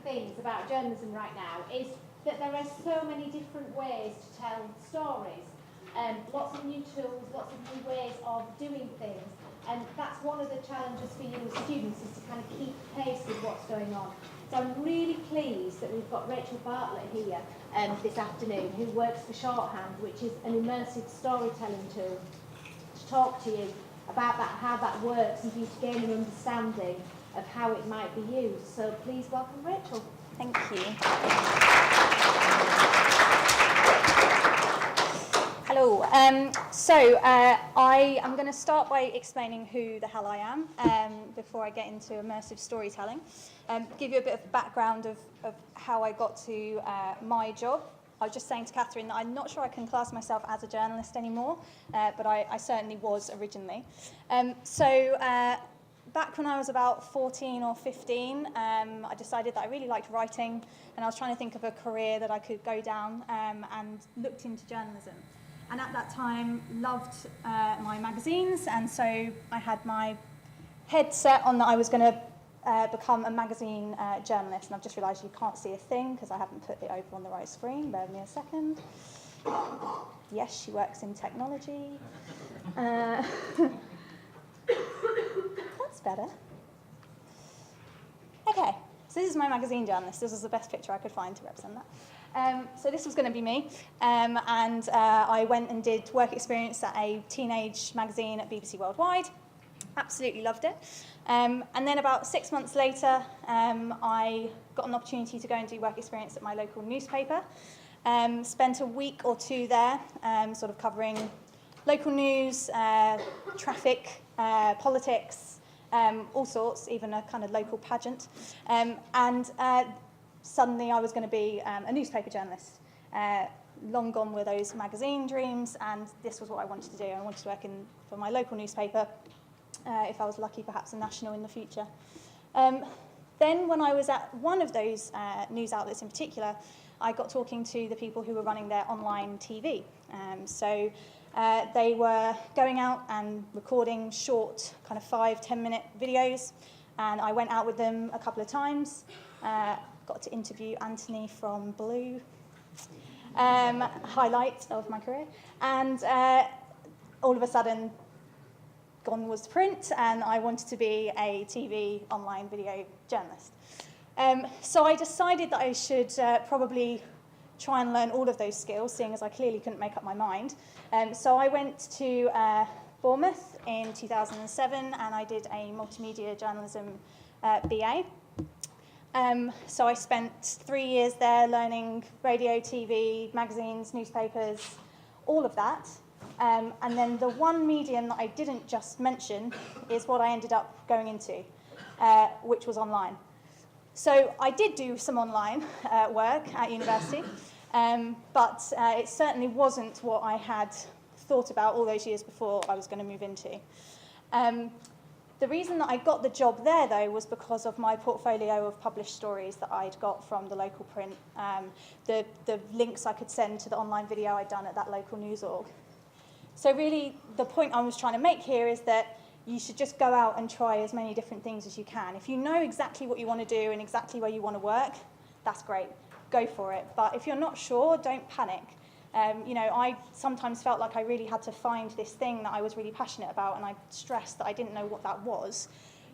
things about journalism right now is that there are so many different ways to tell stories. Lots of new tools, lots of new ways of doing things. And that's one of the challenges for you as students, is to kind of keep pace with what's going on. So I'm really pleased that we've got Rachel Bartlett here this afternoon, who works for Shorthand, which is an immersive storytelling tool, to talk to you about that, how that works, and for you to gain an understanding of how it might be used. So please welcome Rachel. Thank you. Hello. I am going to start by explaining who the hell I am before I get into immersive storytelling. Give you a bit of background of how I got to my job. I was just saying to Catherine that I'm not sure I can class myself as a journalist anymore, but I certainly was originally. Back when I was about 14 or 15, I decided that I really liked writing, and I was trying to think of a career that I could go down, and looked into journalism. And at that time, loved my magazines, and so I had my head set on that I was going to become a magazine journalist. And I've just realised you can't see a thing because I haven't put it over on the right screen. Bear with me a second. Yes, she works in technology. That's better. Okay, so this is my magazine journalist. This was the best picture I could find to represent that. So this was going to be me, and I went and did work experience at a teenage magazine at BBC Worldwide. Absolutely loved it. And then about 6 months later, I got an opportunity to go and do work experience at my local newspaper. Spent a week or two there, sort of covering local news, traffic, politics, all sorts, even a kind of local pageant. Suddenly I was going to be a newspaper journalist. Long gone were those magazine dreams, and this was what I wanted to do. I wanted to work for my local newspaper, if I was lucky, perhaps a national in the future. Then when I was at one of those news outlets in particular, I got talking to the people who were running their online TV. They were going out and recording short, kind of 5-10 minute videos, and I went out with them a couple of times. Got to interview Anthony from Blue, highlight of my career, and all of a sudden, gone was print, and I wanted to be a TV online video journalist. So I decided that I should probably try and learn all of those skills, seeing as I clearly couldn't make up my mind. So I went to Bournemouth in 2007, and I did a multimedia journalism BA. So I spent 3 years there learning radio, TV, magazines, newspapers, all of that. And then the one medium that I didn't just mention is what I ended up going into, which was online. So I did do some online work at university, but it certainly wasn't what I had thought about all those years before I was going to move into. The reason that I got the job there, though, was because of my portfolio of published stories that I'd got from the local print, the links I could send to the online video I'd done at that local news org. So really, the point I was trying to make here is that you should just go out and try as many different things as you can. If you know exactly what you want to do and exactly where you want to work, that's great. Go for it. But if you're not sure, don't panic. I sometimes felt like I really had to find this thing that I was really passionate about, and I stressed that I didn't know what that was.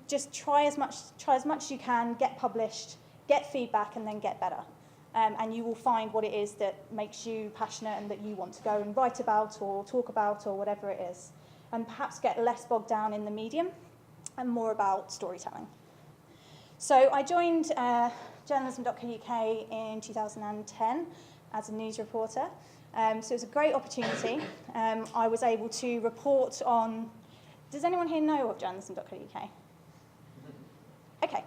Just try as much as you can, get published, get feedback, and then get better. And you will find what it is that makes you passionate and that you want to go and write about or talk about or whatever it is. And perhaps get less bogged down in the medium and more about storytelling. So I joined journalism.co.uk in 2010 as a news reporter. So it was a great opportunity. I was able to report on... Does anyone here know of journalism.co.uk? Okay.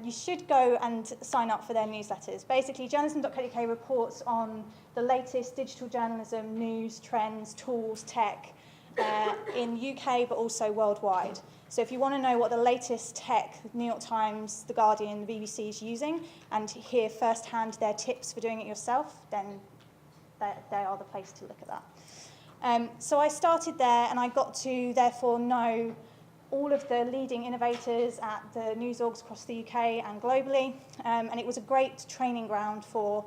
You should go and sign up for their newsletters. Basically, journalism.co.uk reports on the latest digital journalism, news, trends, tools, tech in UK, but also worldwide. So if you want to know what the latest tech, the New York Times, The Guardian, the BBC is using, and hear firsthand their tips for doing it yourself, then they are the place to look at that. So I started there, and I got to, therefore, know all of the leading innovators at the news orgs across the UK and globally, and it was a great training ground for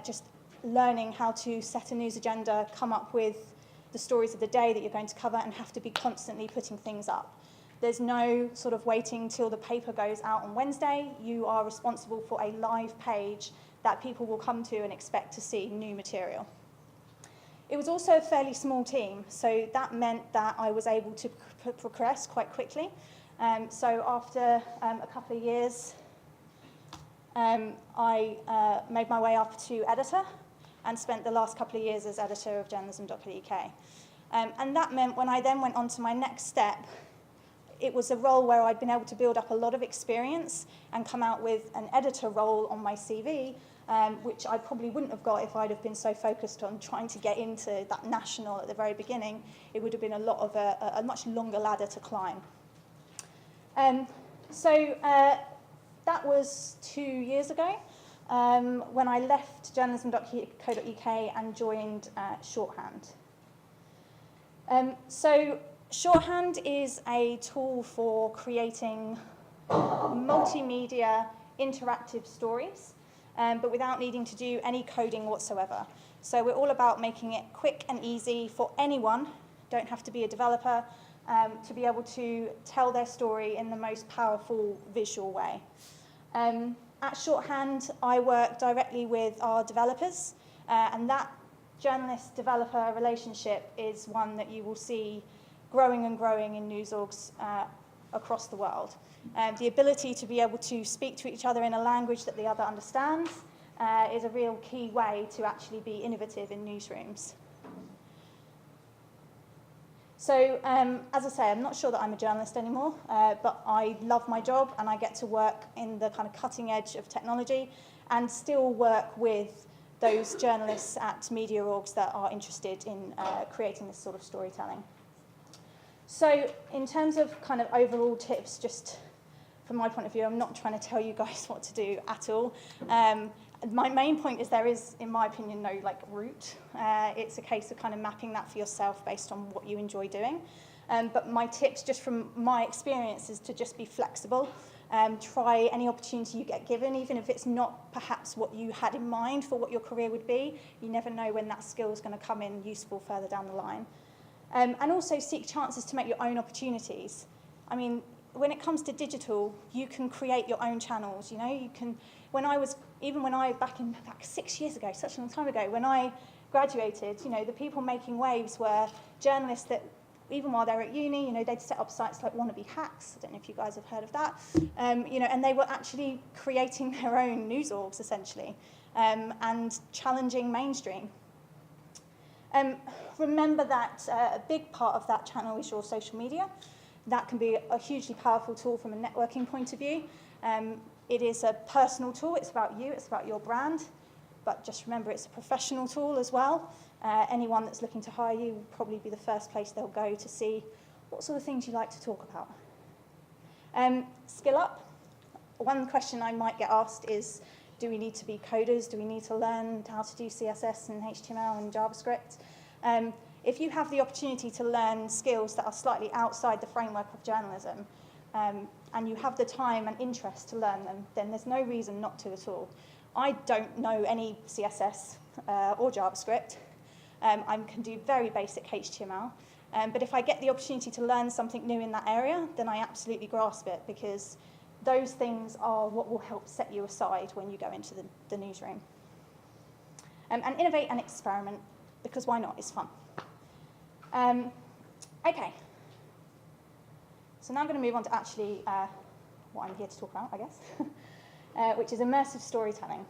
just learning how to set a news agenda, come up with the stories of the day that you're going to cover, and have to be constantly putting things up. There's no sort of waiting till the paper goes out on Wednesday. You are responsible for a live page that people will come to and expect to see new material. It was also a fairly small team, so that meant that I was able to progress quite quickly. So after a couple of years, I made my way up to editor and spent the last couple of years as editor of journalism.co.uk. And that meant when I then went on to my next step, it was a role where I'd been able to build up a lot of experience and come out with an editor role on my CV, which I probably wouldn't have got if I'd have been so focused on trying to get into that national at the very beginning. It would have been a lot of a much longer ladder to climb. So that was 2 years ago when I left journalism.co.uk and joined Shorthand. So Shorthand is a tool for creating multimedia interactive stories, but without needing to do any coding whatsoever. So we're all about making it quick and easy for anyone, don't have to be a developer, to be able to tell their story in the most powerful visual way. At Shorthand, I work directly with our developers, and that journalist-developer relationship is one that you will see growing and growing in news orgs across the world. The ability to be able to speak to each other in a language that the other understands is a real key way to actually be innovative in newsrooms. So, as I say, I'm not sure that I'm a journalist anymore, but I love my job and I get to work in the kind of cutting edge of technology and still work with those journalists at media orgs that are interested in creating this sort of storytelling. So in terms of kind of overall tips, just from my point of view, I'm not trying to tell you guys what to do at all. My main point is there is, in my opinion, no route. It's a case of kind of mapping that for yourself based on what you enjoy doing. But my tips, just from my experience, is to just be flexible. Try any opportunity you get given, even if it's not perhaps what you had in mind for what your career would be. You never know when that skill is going to come in useful further down the line. And also seek chances to make your own opportunities. I mean, when it comes to digital, you can create your own channels. You know, you can. Back 6 years ago, such a long time ago, when I graduated, you know, the people making waves were journalists that, even while they were at uni, you know, they'd set up sites like Wannabe Hacks. I don't know if you guys have heard of that. You know, and they were actually creating their own news orgs essentially, and challenging mainstream. Remember that a big part of that channel is your social media. That can be a hugely powerful tool from a networking point of view. It is a personal tool. It's about you. It's about your brand. But just remember, it's a professional tool as well. Anyone that's looking to hire you will probably be the first place they'll go to see what sort of things you like to talk about. Skill up. One question I might get asked is, do we need to be coders? Do we need to learn how to do CSS and HTML and JavaScript? If you have the opportunity to learn skills that are slightly outside the framework of journalism, and you have the time and interest to learn them, then there's no reason not to at all. I don't know any CSS or JavaScript. I can do very basic HTML. But if I get the opportunity to learn something new in that area, then I absolutely grasp it, because those things are what will help set you aside when you go into the newsroom. And innovate and experiment, because why not? It's fun. Okay. So now I'm going to move on to actually what I'm here to talk about, I guess, which is immersive storytelling.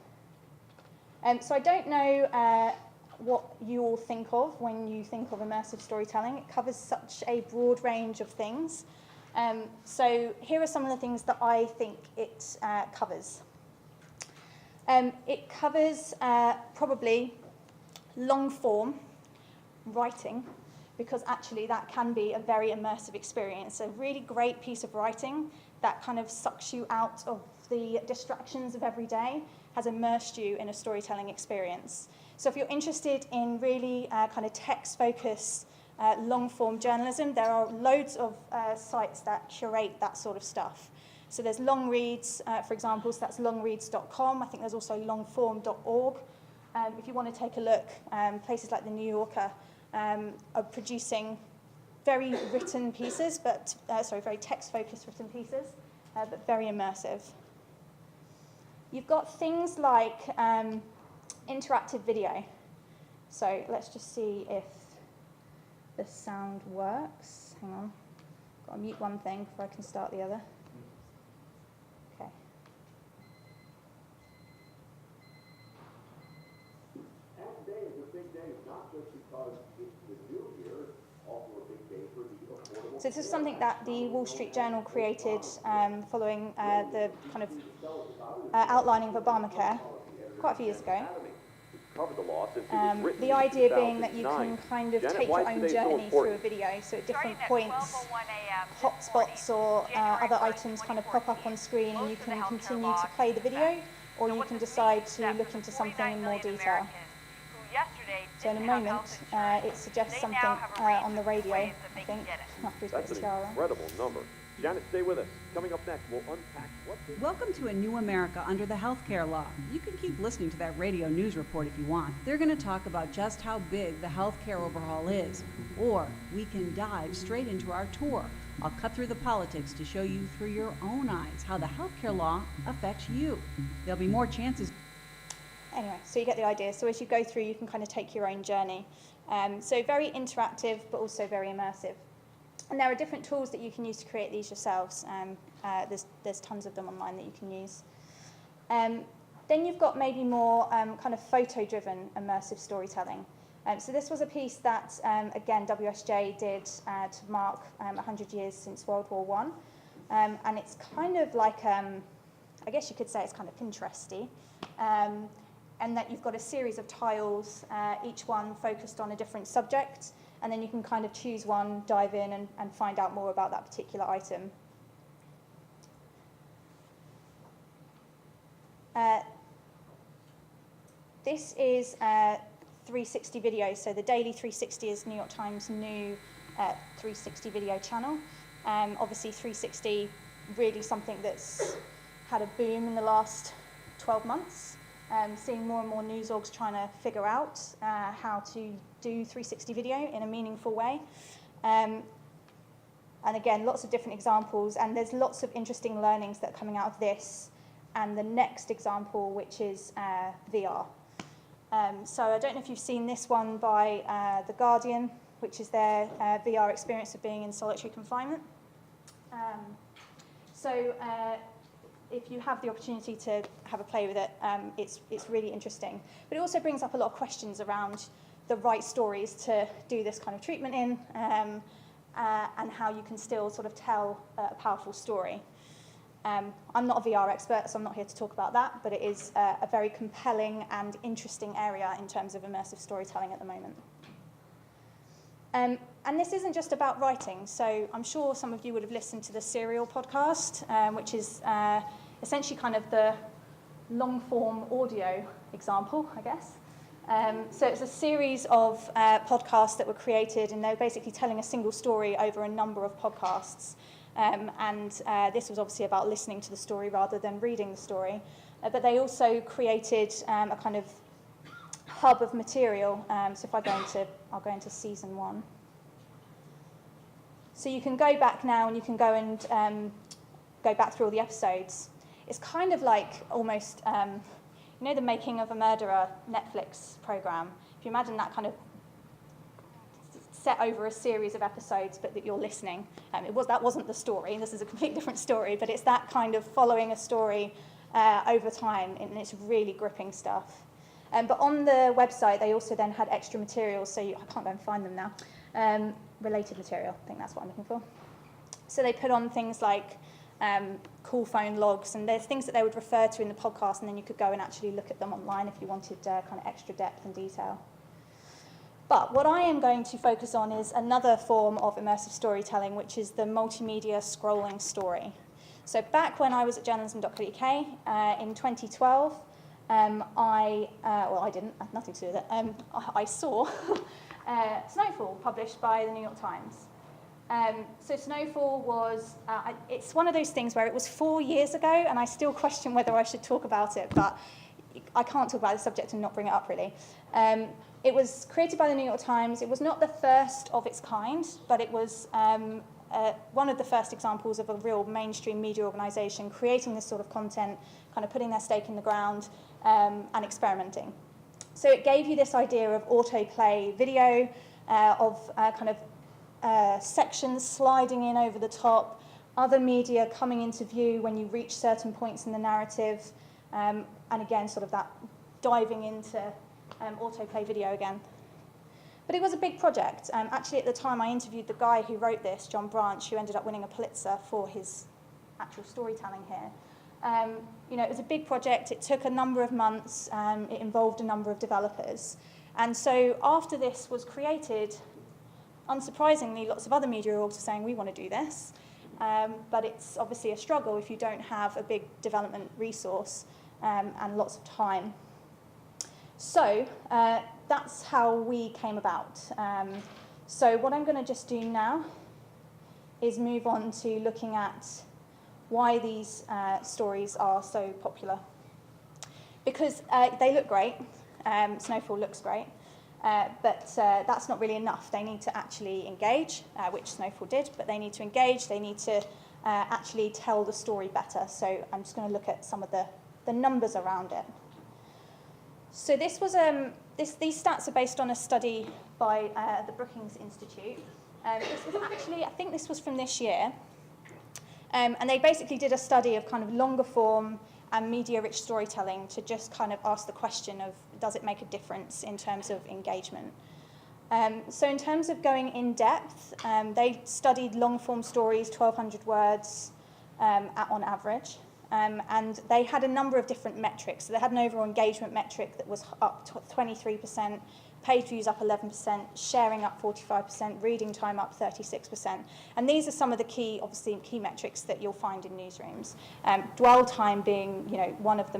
So I don't know what you all think of when you think of immersive storytelling. It covers such a broad range of things. So here are some of the things that I think it covers. It covers probably long-form writing, because actually that can be a very immersive experience. A really great piece of writing that kind of sucks you out of the distractions of every day has immersed you in a storytelling experience. So if you're interested in really kind of text-focused long-form journalism. There are loads of sites that curate that sort of stuff. So there's long reads, for example, so that's longreads.com. I think there's also longform.org. If you want to take a look, places like the New Yorker are producing very written pieces, but very text-focused written pieces, but very immersive. You've got things like interactive video. So let's just see if the sound works. Hang on. Got to mute one thing before I can start the other. Okay. And today is a big day, not just because it's the new year, also a big day for the affordable. So this is something that the Wall Street Journal created following the kind of outlining of Obamacare quite a few years ago. The idea being that you can kind of take your own journey through a video, so at different points, hotspots or other items kind of pop up on screen, and you can continue to play the video, or you can decide to look into something in more detail. So in a moment, it suggests something on the radio, I think. That's an incredible number. Janet, stay with us. Coming up next, we'll unpack what... Welcome to a new America under the healthcare law. You can keep listening to that radio news report if you want. They're going to talk about just how big the healthcare overhaul is. Or we can dive straight into our tour. I'll cut through the politics to show you through your own eyes how the healthcare law affects you. There'll be more chances. Anyway, so you get the idea. So as you go through, you can kind of take your own journey. So very interactive, but also very immersive. And there are different tools that you can use to create these yourselves. There's tons of them online that you can use. Then you've got maybe more kind of photo-driven immersive storytelling. So this was a piece that, again, WSJ did to mark 100 years since World War I. And it's kind of like, I guess you could say it's kind of Pinteresty. And that you've got a series of tiles, each one focused on a different subject. And then you can kind of choose one, dive in, and find out more about that particular item. This is 360 video. So the Daily 360 is New York Times' new 360 video channel. Obviously, 360 really something that's had a boom in the last 12 months. Seeing more and more news orgs trying to figure out how to do 360 video in a meaningful way. And again, lots of different examples, and there's lots of interesting learnings that are coming out of this and the next example, which is VR. So I don't know if you've seen this one by The Guardian, which is their VR experience of being in solitary confinement. If you have the opportunity to have a play with it, it's really interesting. But it also brings up a lot of questions around the right stories to do this kind of treatment in, and how you can still sort of tell a powerful story. I'm not a VR expert, so I'm not here to talk about that, but it is a very compelling and interesting area in terms of immersive storytelling at the moment. And this isn't just about writing. So I'm sure some of you would have listened to the Serial podcast, which is essentially kind of the long-form audio example, I guess. So it's a series of podcasts that were created, and they're basically telling a single story over a number of podcasts. This was obviously about listening to the story rather than reading the story. But they also created a kind of hub of material. So if I'll go into season 1. So you can go back now, and you can go and go back through all the episodes. It's kind of like almost, you know, the Making of a Murderer Netflix program. If you imagine that kind of set over a series of episodes, but that you're listening. That wasn't the story. This is a completely different story, but it's that kind of following a story over time, and it's really gripping stuff. But on the website, they also then had extra materials, so I can't go and find them now. Related material, I think that's what I'm looking for. So they put on things like call phone logs, and there's things that they would refer to in the podcast, and then you could go and actually look at them online if you wanted kind of extra depth and detail. But what I am going to focus on is another form of immersive storytelling, which is the multimedia scrolling story. So back when I was at journalism.co.uk in 2012, I had nothing to do with it. I saw Snowfall, published by the New York Times. So Snowfall was, it's one of those things where it was 4 years ago, and I still question whether I should talk about it, but I can't talk about the subject and not bring it up, really. It was created by the New York Times. It was not the first of its kind, but it was one of the first examples of a real mainstream media organisation creating this sort of content, kind of putting their stake in the ground and experimenting. So it gave you this idea of autoplay video, of kind of sections sliding in over the top, other media coming into view when you reach certain points in the narrative, and again, sort of that diving into autoplay video again. But it was a big project. Actually, at the time, I interviewed the guy who wrote this, John Branch, who ended up winning a Pulitzer for his actual storytelling here. You know, it was a big project. It took a number of months. It involved a number of developers. And so after this was created, unsurprisingly, lots of other media orgs are saying, we want to do this. But it's obviously a struggle if you don't have a big development resource and lots of time. So that's how we came about. So what I'm going to just do now is move on to looking at why these stories are so popular. Because they look great. Snowfall looks great. But that's not really enough. They need to actually engage, which Snowfall did, but they need to engage. They need to actually tell the story better. So I'm just going to look at some of the numbers around it. So this was these stats are based on a study by the Brookings Institute. This was actually, I think this was from this year. And they basically did a study of kind of longer form and media-rich storytelling to just kind of ask the question of, does it make a difference in terms of engagement? So in terms of going in depth, they studied long-form stories, 1,200 words on average. And they had a number of different metrics. So they had an overall engagement metric that was up to 23%, page views up 11%, sharing up 45%, reading time up 36%. And these are some of the key metrics that you'll find in newsrooms. Dwell time being, you know, one of the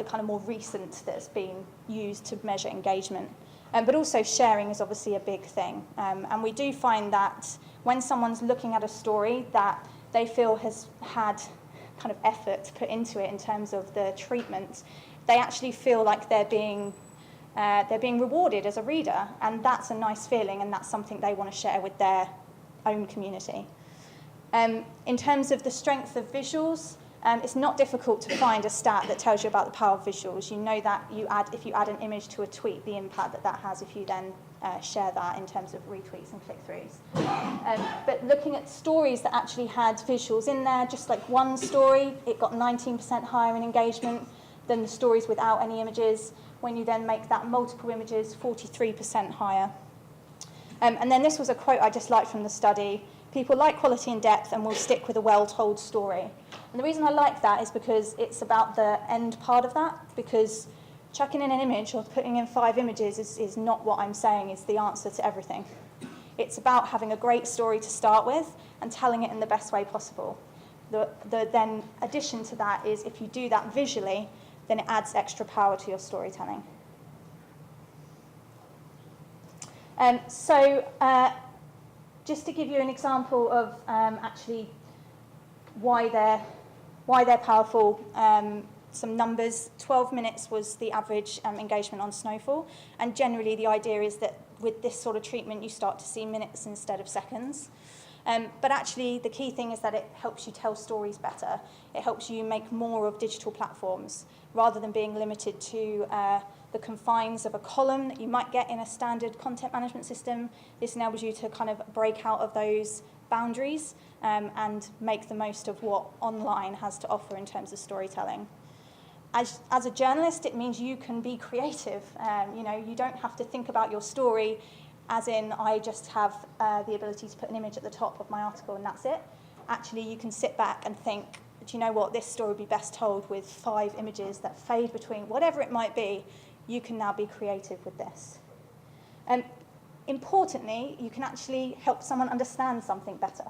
kind of more recent that's been used to measure engagement. But also sharing is obviously a big thing. And we do find that when someone's looking at a story that they feel has had kind of effort put into it in terms of the treatment, they actually feel like they're being rewarded as a reader, and that's a nice feeling, and that's something they want to share with their own community. In terms of the strength of visuals, it's not difficult to find a stat that tells you about the power of visuals. You know that if you add an image to a tweet, the impact that has if you then share that in terms of retweets and click-throughs. But looking at stories that actually had visuals in there, just like one story, it got 19% higher in engagement than the stories without any images. When you then make that multiple images, 43% higher. And then this was a quote I just liked from the study. People like quality and depth and will stick with a well-told story. And the reason I like that is because it's about the end part of that, because chucking in an image or putting in 5 images is not what I'm saying is the answer to everything. It's about having a great story to start with and telling it in the best way possible. The then addition to that is if you do that visually, then it adds extra power to your storytelling. Just to give you an example of actually why they're powerful, some numbers. 12 minutes was the average engagement on Snowfall, and generally the idea is that with this sort of treatment you start to see minutes instead of seconds. But actually the key thing is that it helps you tell stories better. It helps you make more of digital platforms rather than being limited to the confines of a column that you might get in a standard content management system. This enables you to kind of break out of those boundaries and make the most of what online has to offer in terms of storytelling. As a journalist, it means you can be creative. You don't have to think about your story as in I just have the ability to put an image at the top of my article and that's it. Actually, you can sit back and think, do you know what, this story would be best told with 5 images that fade between, whatever it might be, you can now be creative with this. Importantly, you can actually help someone understand something better.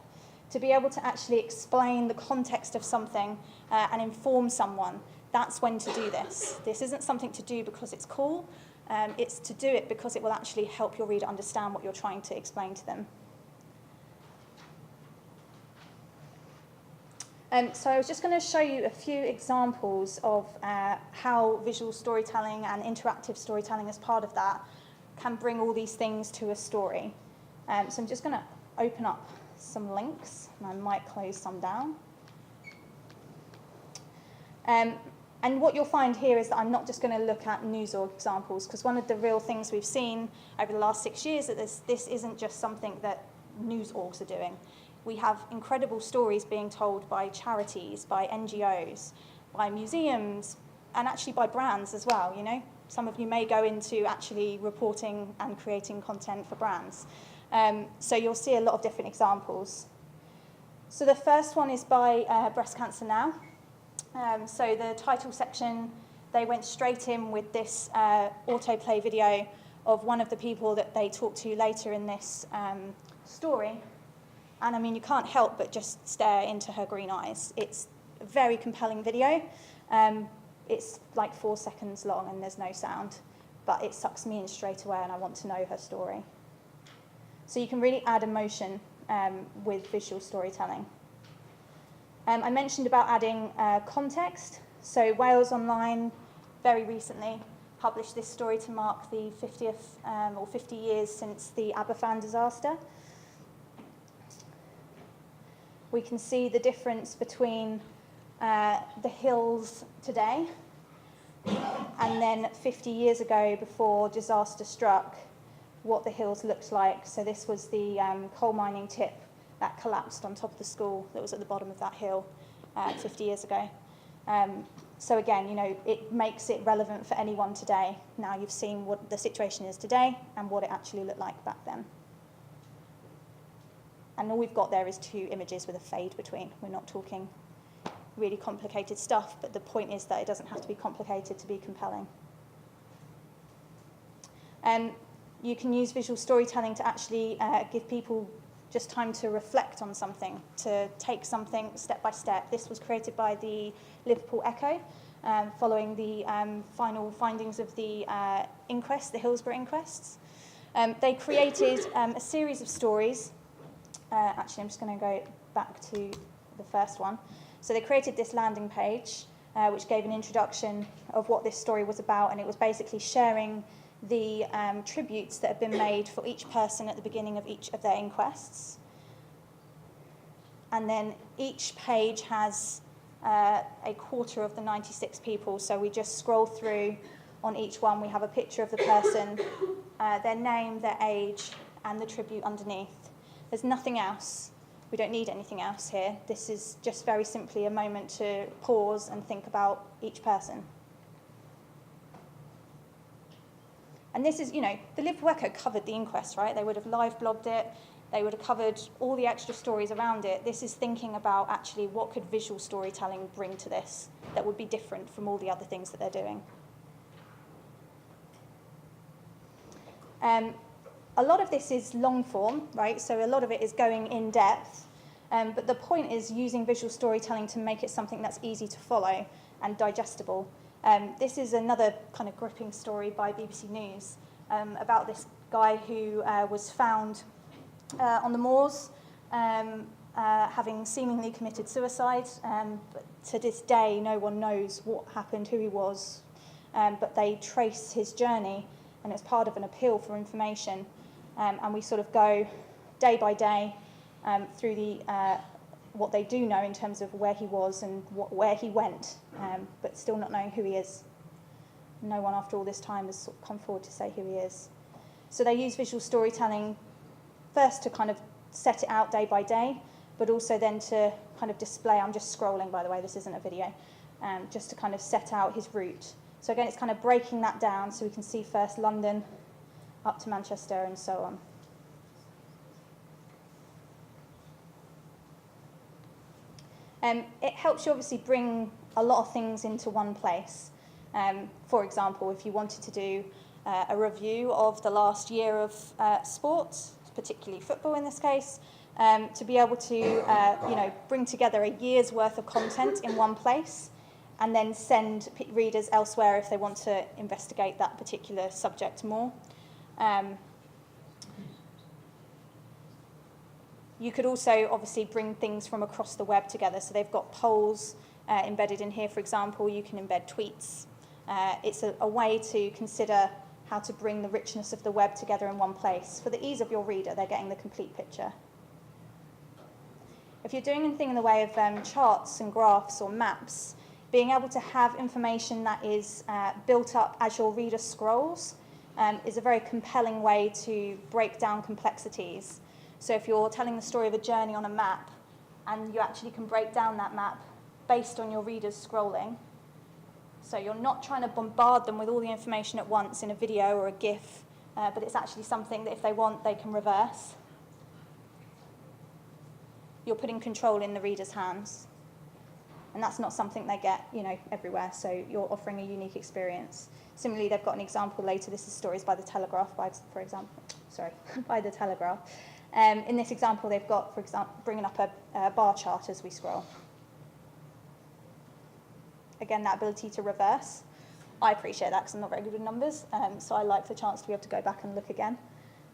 To be able to actually explain the context of something and inform someone, that's when to do this. This isn't something to do because it's cool. It's to do it because it will actually help your reader understand what you're trying to explain to them. So I was just going to show you a few examples of how visual storytelling and interactive storytelling as part of that can bring all these things to a story. So I'm just going to open up some links, and I might close some down. And what you'll find here is that I'm not just going to look at news org examples, because one of the real things we've seen over the last 6 years is that this isn't just something that news orgs are doing. We have incredible stories being told by charities, by NGOs, by museums, and actually by brands as well, you know. Some of you may go into actually reporting and creating content for brands. So you'll see a lot of different examples. So the first one is by Breast Cancer Now. So the title section, they went straight in with this autoplay video of one of the people that they talk to later in this story. And I mean, you can't help but just stare into her green eyes. It's a very compelling video. It's like 4 seconds long and there's no sound, but it sucks me in straight away and I want to know her story. So you can really add emotion with visual storytelling. I mentioned about adding context. So Wales Online very recently published this story to mark the 50th or 50 years since the Aberfan disaster. We can see the difference between the hills today and then 50 years ago, before disaster struck, what the hills looked like. So this was the coal mining tip that collapsed on top of the school that was at the bottom of that hill 50 years ago. So again, you know, it makes it relevant for anyone today. Now you've seen what the situation is today and what it actually looked like back then. And all we've got there is 2 images with a fade between. We're not talking really complicated stuff, but the point is that it doesn't have to be complicated to be compelling. You can use visual storytelling to actually give people just time to reflect on something, to take something step by step. This was created by the Liverpool Echo, following the final findings of the inquest, the Hillsborough inquests. They created a series of stories. Actually, I'm just going to go back to the first one. So they created this landing page, which gave an introduction of what this story was about, and it was basically sharing the tributes that have been made for each person at the beginning of each of their inquests. And then each page has a quarter of the 96 people, so we just scroll through on each one. We have a picture of the person, their name, their age, and the tribute underneath. There's nothing else. We don't need anything else here. This is just very simply a moment to pause and think about each person. And this is, you know, the Liverpool Echo covered the inquest, right? They would have live blogged it. They would have covered all the extra stories around it. This is thinking about actually what could visual storytelling bring to this that would be different from all the other things that they're doing. A lot of this is long form, right? So a lot of it is going in depth. But the point is using visual storytelling to make it something that's easy to follow and digestible. This is another kind of gripping story by BBC News about this guy who was found on the moors having seemingly committed suicide. But to this day, no one knows what happened, who he was. But they trace his journey, and it's part of an appeal for information. And we sort of go day by day through the what they do know in terms of where he was and where he went, but still not knowing who he is. No one after all this time has sort of come forward to say who he is. So they use visual storytelling first to kind of set it out day by day, but also then to kind of display, I'm just scrolling by the way, this isn't a video, just to kind of set out his route. So again, it's kind of breaking that down so we can see first London, up to Manchester and so on. It helps you obviously bring a lot of things into one place. For example, if you wanted to do a review of the last year of sports, particularly football in this case, to be able to bring together a year's worth of content in one place and then send readers elsewhere if they want to investigate that particular subject more. You could also obviously bring things from across the web together. So they've got polls embedded in here, for example. You can embed tweets. It's a way to consider how to bring the richness of the web together in one place. For the ease of your reader, they're getting the complete picture. If you're doing anything in the way of charts and graphs or maps, being able to have information that is built up as your reader scrolls is a very compelling way to break down complexities. So if you're telling the story of a journey on a map, and you actually can break down that map based on your readers scrolling, so you're not trying to bombard them with all the information at once in a video or a GIF, but it's actually something that if they want, they can reverse. You're putting control in the reader's hands. And that's not something they get, everywhere, so you're offering a unique experience. Similarly, they've got an example later. This is Stories by the Telegraph, by the Telegraph. In this example, they've got, for example, bringing up a bar chart as we scroll. Again, that ability to reverse. I appreciate that because I'm not very good with numbers, so I like the chance to be able to go back and look again.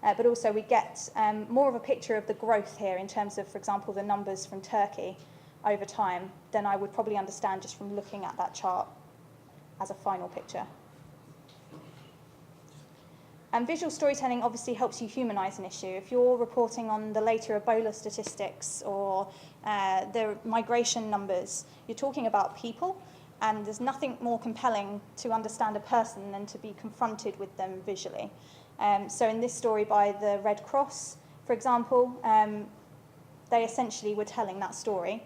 But also we get more of a picture of the growth here in terms of, for example, the numbers from Turkey over time than I would probably understand just from looking at that chart as a final picture. And visual storytelling obviously helps you humanize an issue. If you're reporting on the later Ebola statistics or the migration numbers, you're talking about people, and there's nothing more compelling to understand a person than to be confronted with them visually. So in this story by the Red Cross, for example, they essentially were telling that story,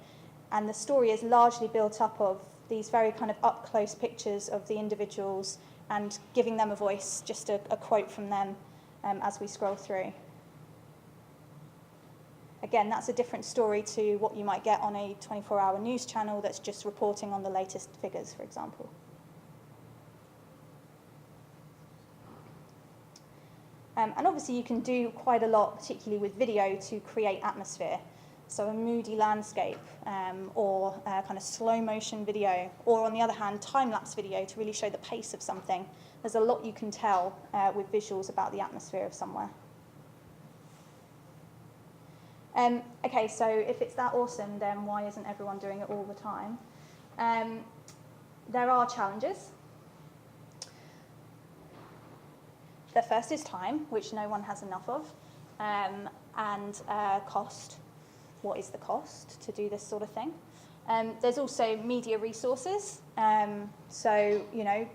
and the story is largely built up of these very kind of up-close pictures of the individuals and giving them a voice, just a quote from them as we scroll through. Again, that's a different story to what you might get on a 24-hour news channel that's just reporting on the latest figures, for example. And obviously you can do quite a lot, particularly with video, to create atmosphere. So a moody landscape, or kind of slow motion video, or on the other hand, time-lapse video to really show the pace of something. There's a lot you can tell with visuals about the atmosphere of somewhere. Okay, so if it's that awesome, then why isn't everyone doing it all the time? There are challenges. The first is time, which no one has enough of, and cost. What is the cost to do this sort of thing? There's also media resources. So,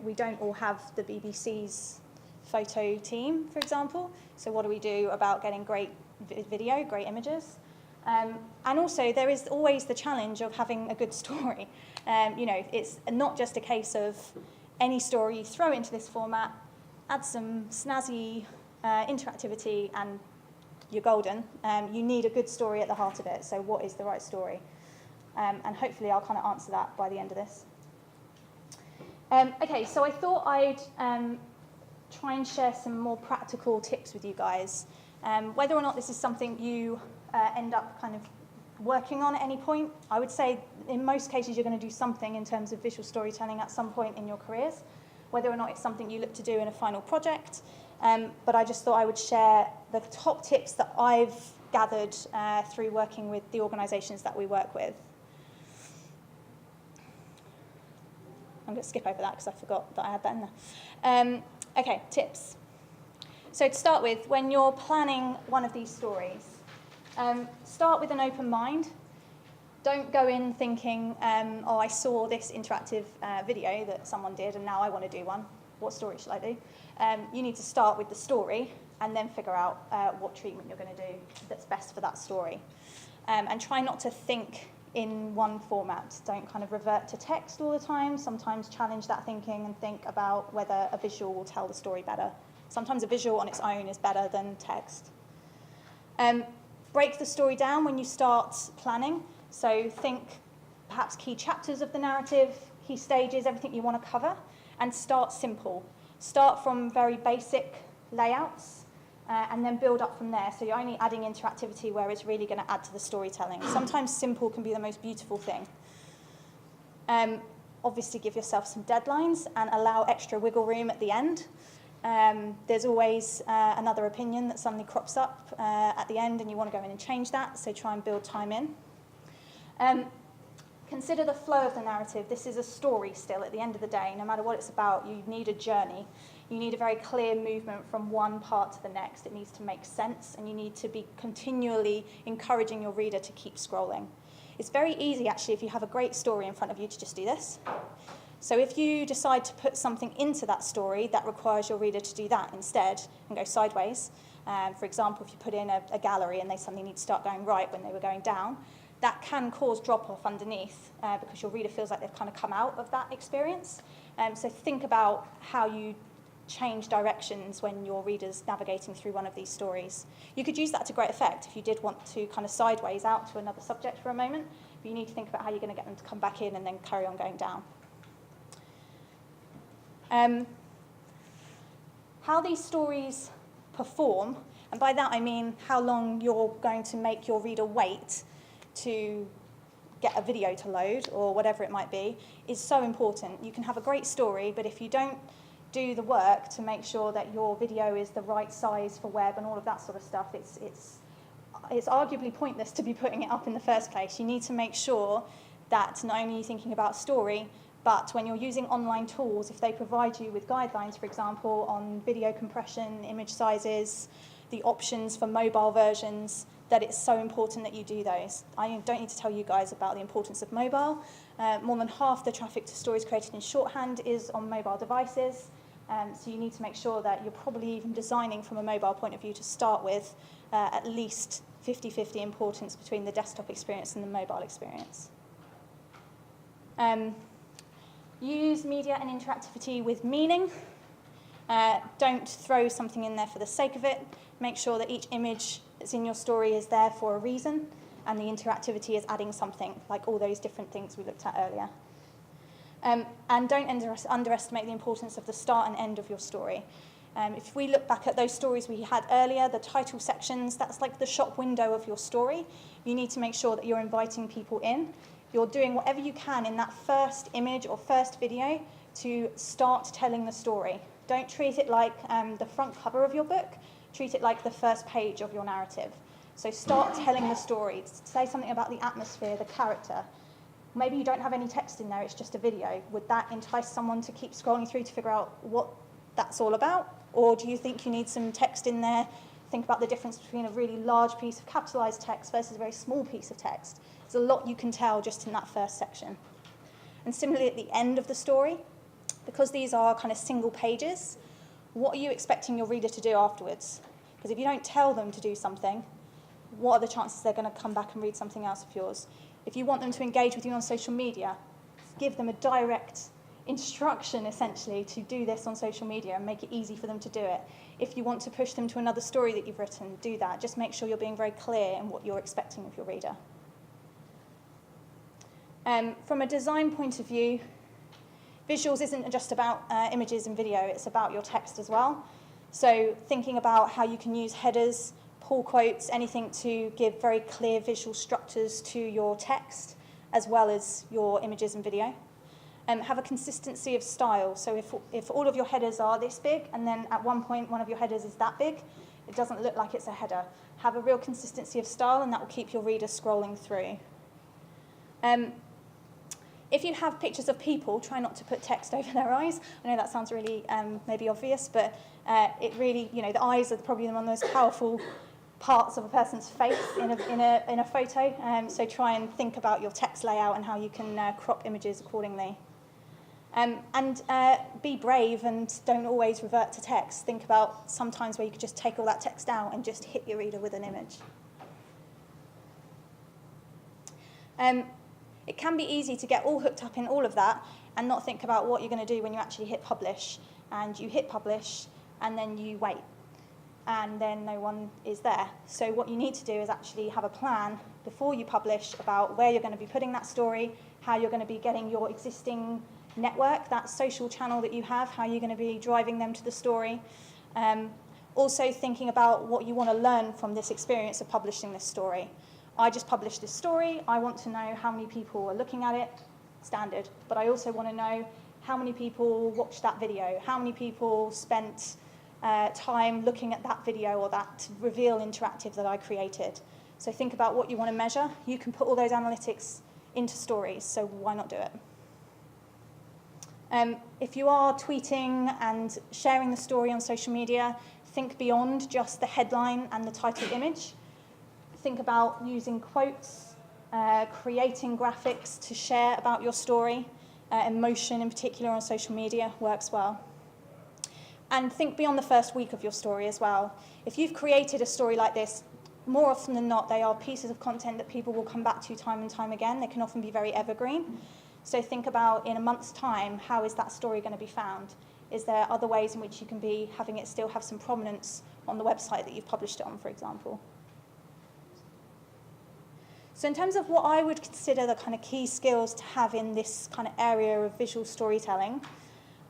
we don't all have the BBC's photo team, for example. So what do we do about getting great video, great images? And also, there is always the challenge of having a good story. It's not just a case of any story you throw into this format, add some snazzy interactivity, and you're golden. You need a good story at the heart of it. So what is the right story? And hopefully I'll kind of answer that by the end of this. Okay, so I thought I'd try and share some more practical tips with you guys. Whether or not this is something you end up kind of working on at any point, I would say in most cases you're going to do something in terms of visual storytelling at some point in your careers, whether or not it's something you look to do in a final project. But I just thought I would share the top tips that I've gathered through working with the organisations that we work with. I'm going to skip over that because I forgot that I had that in there. Okay, tips. So to start with, when you're planning one of these stories, start with an open mind. Don't go in thinking, oh, I saw this interactive video that someone did and now I want to do one. What story should I do? You need to start with the story and then figure out what treatment you're going to do that's best for that story. And try not to think in one format. Don't kind of revert to text all the time. Sometimes challenge that thinking and think about whether a visual will tell the story better. Sometimes a visual on its own is better than text. Break the story down when you start planning. So think perhaps key chapters of the narrative, key stages, everything you want to cover, and start simple. Start from very basic layouts and then build up from there. So you're only adding interactivity where it's really going to add to the storytelling. Sometimes simple can be the most beautiful thing. obviously give yourself some deadlines and allow extra wiggle room at the end. There's always another opinion that suddenly crops up at the end and you want to go in and change that, so try and build time in. Consider the flow of the narrative. This is a story still at the end of the day. No matter what it's about, you need a journey. You need a very clear movement from one part to the next. It needs to make sense, and you need to be continually encouraging your reader to keep scrolling. It's very easy, actually, if you have a great story in front of you, to just do this. So if you decide to put something into that story, that requires your reader to do that instead and go sideways. For example, if you put in a gallery and they suddenly need to start going right when they were going down, that can cause drop-off underneath because your reader feels like they've kind of come out of that experience. So think about how you change directions when your reader's navigating through one of these stories. You could use that to great effect if you did want to kind of sideways out to another subject for a moment, but you need to think about how you're going to get them to come back in and then carry on going down. How these stories perform, and by that I mean how long you're going to make your reader wait to get a video to load or whatever it might be, is so important. You can have a great story, but if you don't do the work to make sure that your video is the right size for web and all of that sort of stuff, it's arguably pointless to be putting it up in the first place. You need to make sure that not only are you thinking about story, but when you're using online tools, if they provide you with guidelines, for example, on video compression, image sizes, the options for mobile versions, that it's so important that you do those. I don't need to tell you guys about the importance of mobile. More than half the traffic to stories created in shorthand is on mobile devices. So you need to make sure that you're probably even designing from a mobile point of view to start with at least 50-50 importance between the desktop experience and the mobile experience. Use media and interactivity with meaning. Don't throw something in there for the sake of it. Make sure that each image that's in your story is there for a reason, and the interactivity is adding something, like all those different things we looked at earlier. And don't underestimate the importance of the start and end of your story. If we look back at those stories we had earlier, the title sections, that's like the shop window of your story. You need to make sure that you're inviting people in. You're doing whatever you can in that first image or first video to start telling the story. Don't treat it like the front cover of your book. Treat it like the first page of your narrative. So start telling the story. Say something about the atmosphere, the character. Maybe you don't have any text in there, it's just a video. Would that entice someone to keep scrolling through to figure out what that's all about? Or do you think you need some text in there? Think about the difference between a really large piece of capitalized text versus a very small piece of text. There's a lot you can tell just in that first section. And similarly at the end of the story, because these are kind of single pages, what are you expecting your reader to do afterwards? Because if you don't tell them to do something, what are the chances they're going to come back and read something else of yours? If you want them to engage with you on social media, give them a direct instruction, essentially, to do this on social media and make it easy for them to do it. If you want to push them to another story that you've written, do that. Just make sure you're being very clear in what you're expecting of your reader. From a design point of view, visuals isn't just about images and video, it's about your text as well. So thinking about how you can use headers, pull quotes, anything to give very clear visual structures to your text, as well as your images and video. Have a consistency of style. So if all of your headers are this big, and then at one point one of your headers is that big, it doesn't look like it's a header. Have a real consistency of style, and that will keep your reader scrolling through. If you have pictures of people, try not to put text over their eyes. I know that sounds really maybe obvious, but it really, the eyes are probably one of the most powerful parts of a person's face in a photo. So try and think about your text layout and how you can crop images accordingly. And be brave and don't always revert to text. Think about sometimes where you could just take all that text out and just hit your reader with an image. It can be easy to get all hooked up in all of that and not think about what you're going to do when you actually hit publish. And you hit publish, and then you wait. And then no one is there. So what you need to do is actually have a plan before you publish about where you're going to be putting that story, how you're going to be getting your existing network, that social channel that you have, how you're going to be driving them to the story. Also thinking about what you want to learn from this experience of publishing this story. I just published this story. I want to know how many people are looking at it. standard, but I also want to know how many people watched that video, how many people spent time looking at that video or that reveal interactive that I created. So think about what you want to measure. You can put all those analytics into stories, so why not do it? If you are tweeting and sharing the story on social media, think beyond just the headline and the title image. Think about using quotes, creating graphics to share about your story. Emotion in particular on social media works well. And think beyond the first week of your story as well. If you've created a story like this, more often than not, they are pieces of content that people will come back to time and time again. They can often be very evergreen. So think about, in a month's time, how is that story going to be found? Is there other ways in which you can be having it still have some prominence on the website that you've published it on, for example? So in terms of what I would consider the kind of key skills to have in this kind of area of visual storytelling,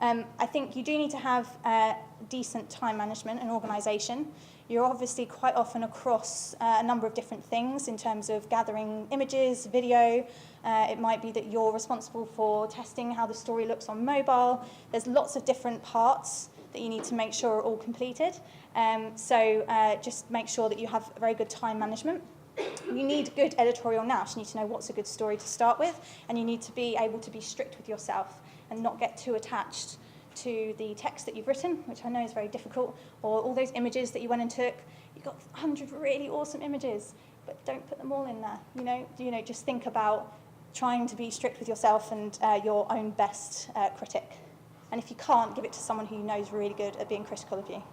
I think you do need to have decent time management and organisation. You're obviously quite often across a number of different things in terms of gathering images, video. It might be that you're responsible for testing how the story looks on mobile. There's lots of different parts that you need to make sure are all completed. So just make sure that you have very good time management. You need good editorial nous. You need to know what's a good story to start with, and you need to be able to be strict with yourself and not get too attached to the text that you've written, which I know is very difficult, or all those images that you went and took. You've got 100 really awesome images, but don't put them all in there. You know, just think about trying to be strict with yourself and your own best critic. And if you can't, give it to someone who you know is really good at being critical of you.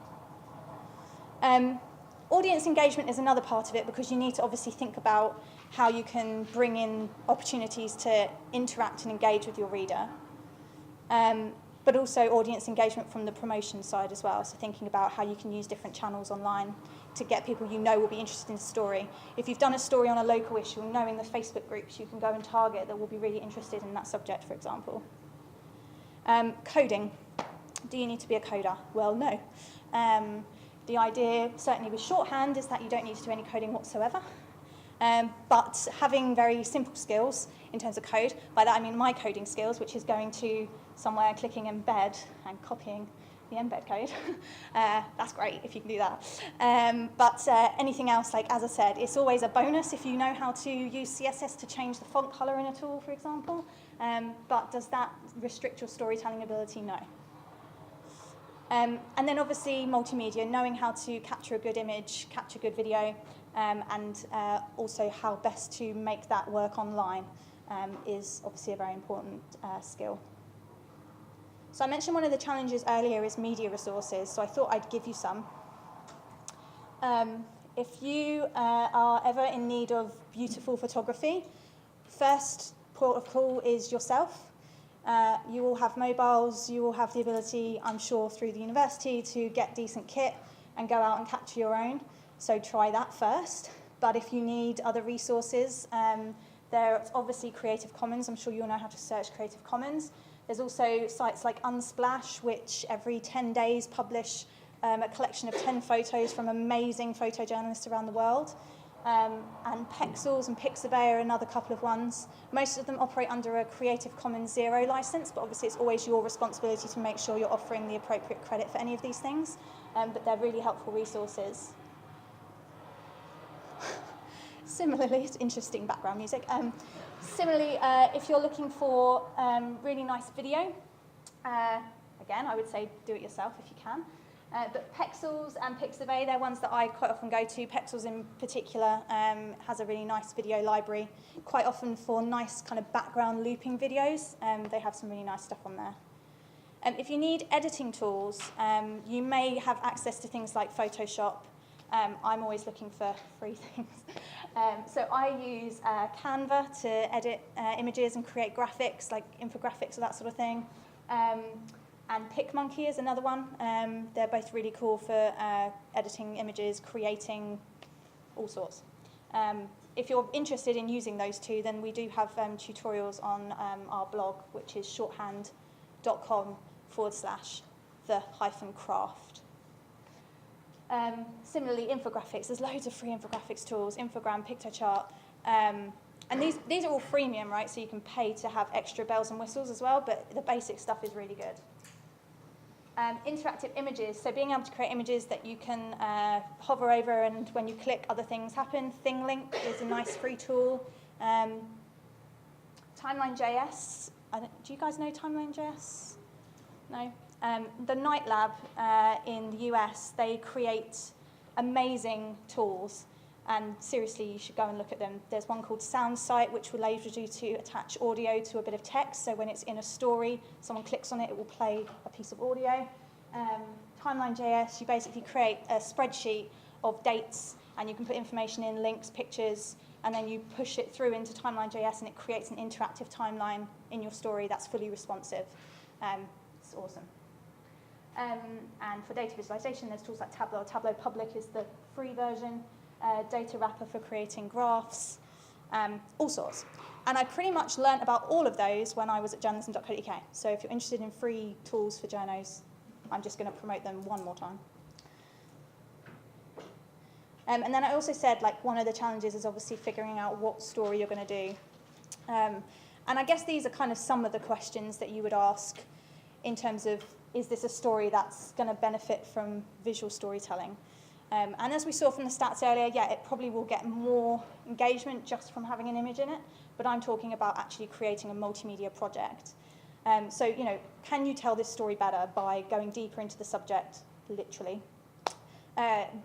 Audience engagement is another part of it, because you need to obviously think about how you can bring in opportunities to interact and engage with your reader. But also audience engagement from the promotion side as well, so thinking about how you can use different channels online to get people you know will be interested in the story. If you've done a story on a local issue, knowing the Facebook groups you can go and target that will be really interested in that subject, for example. Coding. Do you need to be a coder? Well, no. The idea, certainly with shorthand, is that you don't need to do any coding whatsoever. But having very simple skills in terms of code, by that I mean my coding skills, which is going to somewhere, clicking embed and copying the embed code. That's great if you can do that. But anything else, like as I said, it's always a bonus if you know how to use CSS to change the font color in a tool, for example. But does that restrict your storytelling ability? No. And then obviously multimedia, knowing how to capture a good image, capture good video, and also how best to make that work online is obviously a very important skill. So I mentioned one of the challenges earlier is media resources, so I thought I'd give you some. If you are ever in need of beautiful photography, first port of call is yourself. You will have mobiles, you will have the ability, I'm sure, through the university to get decent kit and go out and capture your own. So try that first. But if you need other resources, there's obviously Creative Commons. I'm sure you'll know how to search Creative Commons. There's also sites like Unsplash, which every 10 days publish a collection of 10 photos from amazing photojournalists around the world. And Pexels and Pixabay are another couple of ones. Most of them operate under a Creative Commons 0 license, but obviously it's always your responsibility to make sure you're offering the appropriate credit for any of these things. But they're really helpful resources. Similarly, it's interesting background music. Similarly, if you're looking for really nice video, again, I would say do it yourself if you can. But Pexels and Pixabay, they're ones that I quite often go to. Pexels in particular has a really nice video library, quite often for nice kind of background looping videos. They have some really nice stuff on there. If you need editing tools, you may have access to things like Photoshop. I'm always looking for free things. So I use Canva to edit images and create graphics, like infographics or that sort of thing. And PicMonkey is another one. They're both really cool for editing images, creating all sorts. If you're interested in using those two, then we do have tutorials on our blog, which is shorthand.com/the-craft. Similarly, infographics. There's loads of free infographics tools, Infogram, Pictochart. And these are all freemium, right? So you can pay to have extra bells and whistles as well, but the basic stuff is really good. Interactive images, so being able to create images that you can hover over, and when you click, other things happen. ThingLink is a nice free tool. Timeline.js, do you guys know Timeline.js? No? The Night Lab in the US, they create amazing tools, and seriously, you should go and look at them. There's one called SoundSite, which will allow you to attach audio to a bit of text, so when it's in a story, someone clicks on it, it will play a piece of audio. Timeline.js, you basically create a spreadsheet of dates, and you can put information in, links, pictures, and then you push it through into Timeline.js, and it creates an interactive timeline in your story that's fully responsive. It's awesome. And for data visualization, there's tools like Tableau. Tableau Public is the free version. Data Wrapper for creating graphs, all sorts. And I pretty much learnt about all of those when I was at journalism.co.uk. So if you're interested in free tools for journos, I'm just going to promote them one more time. And then I also said, like, one of the challenges is obviously figuring out what story you're going to do. And I guess these are kind of some of the questions that you would ask in terms of, is this a story that's going to benefit from visual storytelling? And as we saw from the stats earlier, yeah, it probably will get more engagement just from having an image in it, but I'm talking about actually creating a multimedia project. So, you know, can you tell this story better by going deeper into the subject, literally?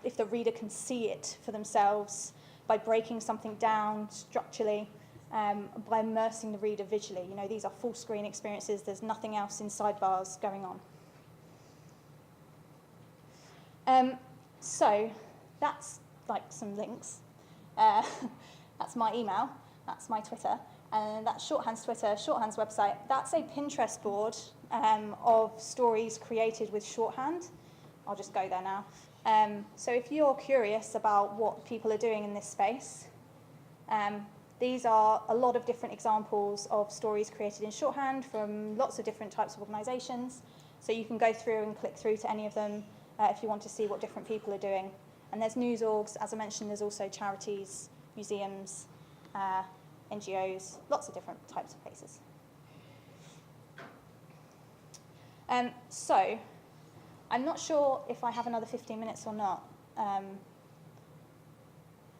If the reader can see it for themselves, by breaking something down structurally, by immersing the reader visually. You know, these are full screen experiences, there's nothing else in sidebars going on. So that's like some links. That's my email, that's my Twitter, and that's Shorthand's Twitter, Shorthand's website. That's a Pinterest board of stories created with shorthand. I'll just go there now. So if you're curious about what people are doing in this space, these are a lot of different examples of stories created in shorthand from lots of different types of organisations. So you can go through and click through to any of them if you want to see what different people are doing. And there's news orgs, as I mentioned, there's also charities, museums, NGOs, lots of different types of places. So I'm not sure if I have another 15 minutes or not.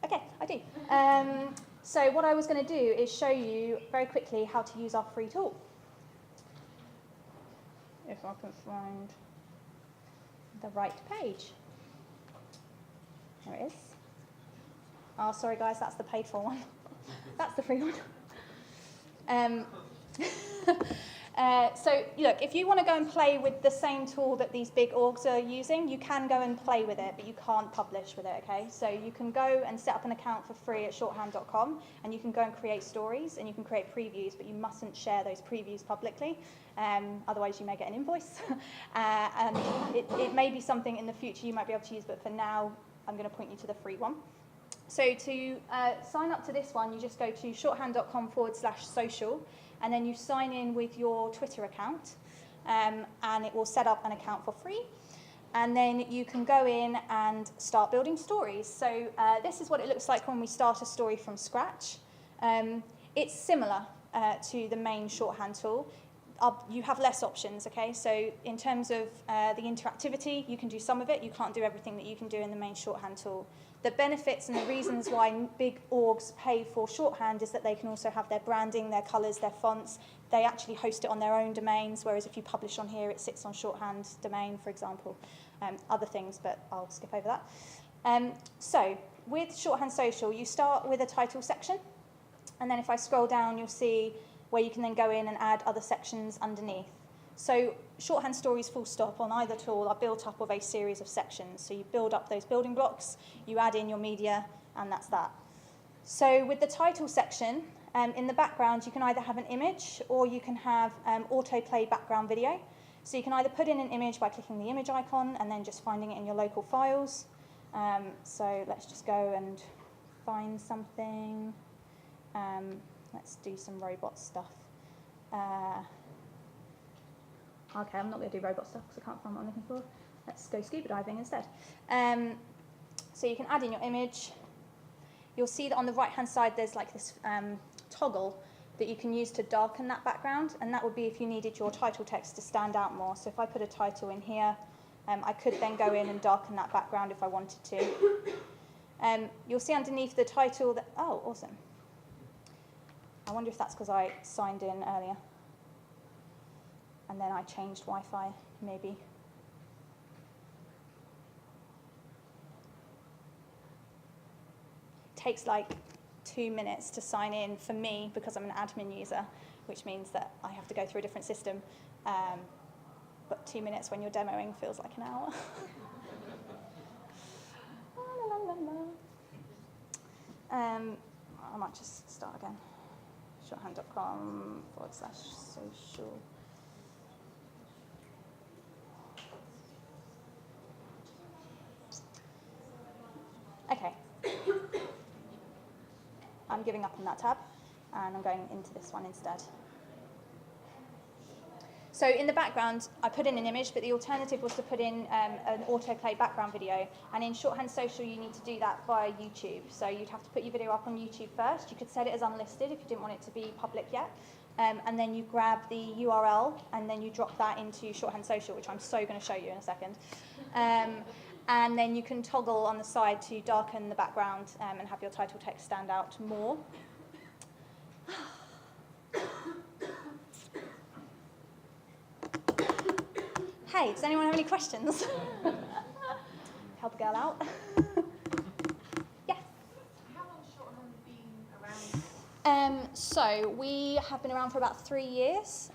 Okay, I do. So what I was going to do is show you very quickly how to use our free tool. If I can find the right page. There it is. Oh, sorry guys, that's the paid for one. That's the free one. So look, if you want to go and play with the same tool that these big orgs are using, you can go and play with it, but you can't publish with it, okay? So you can go and set up an account for free at shorthand.com, and you can go and create stories, and you can create previews, but you mustn't share those previews publicly, otherwise you may get an invoice. And it may be something in the future you might be able to use, but for now, I'm going to point you to the free one. So to sign up to this one, you just go to shorthand.com/social, and then you sign in with your Twitter account, and it will set up an account for free. And then you can go in and start building stories. So this is what it looks like when we start a story from scratch. It's similar to the main shorthand tool. You have less options, okay? So in terms of the interactivity, you can do some of it. You can't do everything that you can do in the main shorthand tool. The benefits and the reasons why big orgs pay for shorthand is that they can also have their branding, their colours, their fonts. They actually host it on their own domains, whereas if you publish on here, it sits on shorthand domain, for example. Other things, but I'll skip over that. So with Shorthand Social, you start with a title section, and then if I scroll down, you'll see where you can then go in and add other sections underneath. So shorthand stories full stop on either tool are built up of a series of sections. So you build up those building blocks, you add in your media, and that's that. So with the title section, in the background, you can either have an image or you can have autoplay background video. So you can either put in an image by clicking the image icon and then just finding it in your local files. So let's just go and find something. Let's do some robot stuff. Okay, I'm not going to do robot stuff because I can't find what I'm looking for. Let's go scuba diving instead. So you can add in your image. You'll see that on the right-hand side there's like this toggle that you can use to darken that background, and that would be if you needed your title text to stand out more. So if I put a title in here, I could then go in and darken that background if I wanted to. You'll see underneath the title that, oh, awesome. I wonder if that's because I signed in earlier. And then I changed Wi-Fi, maybe. Takes like 2 minutes to sign in for me because I'm an admin user, which means that I have to go through a different system. But 2 minutes when you're demoing feels like an hour. La, la, la, la. I might just start again. shorthand.com/social. Okay. I'm giving up on that tab, and I'm going into this one instead. So in the background, I put in an image, but the alternative was to put in an autoplay background video. And in Shorthand Social, you need to do that via YouTube. So you'd have to put your video up on YouTube first. You could set it as unlisted if you didn't want it to be public yet. And then you grab the URL, and then you drop that into Shorthand Social, which I'm so going to show you in a second. And then you can toggle on the side to darken the background and have your title text stand out more. Hey, does anyone have any questions? Help a girl out. Yes. How long has Shorthand been around? So we have been around for about 3 years.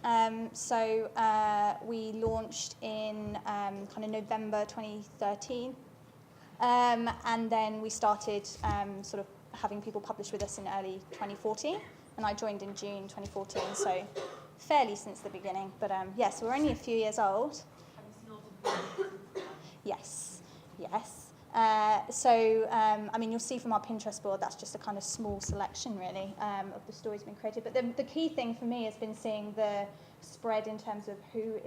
We launched in kind of November 2013. And then we started sort of having people publish with us in early 2014. And I joined in June 2014, so fairly since the beginning. But yes, we're only a few years old. Yes, yes. I mean, you'll see from our Pinterest board, that's just a kind of small selection, really, of the stories being created. But the key thing for me has been seeing the spread in terms of who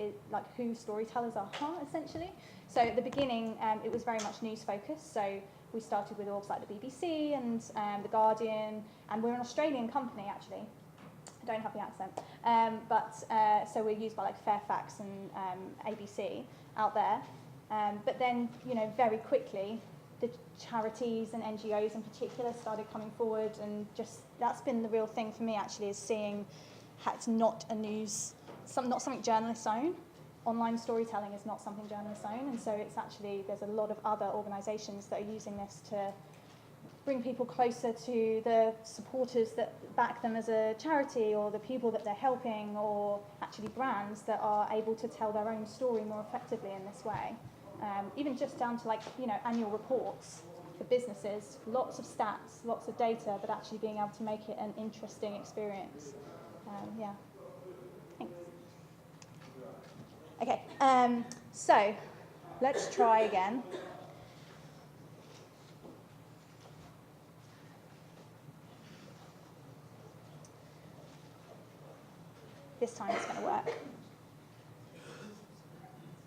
storytellers are, essentially. So at the beginning, it was very much news focused. So we started with orgs like the BBC and the Guardian, and we're an Australian company, actually. I don't have the accent, so we're used by like Fairfax and ABC out there. But then, very quickly, the charities and NGOs in particular started coming forward, and just that's been the real thing for me, actually, is seeing how it's not a news, not something journalists own. Online storytelling is not something journalists own, and so it's actually, there's a lot of other organisations that are using this to bring people closer to the supporters that back them as a charity, or the people that they're helping, or actually brands that are able to tell their own story more effectively in this way. Even just down to annual reports for businesses, lots of stats, lots of data, but actually being able to make it an interesting experience. Yeah, thanks. Okay, so let's try again. This time it's going to work.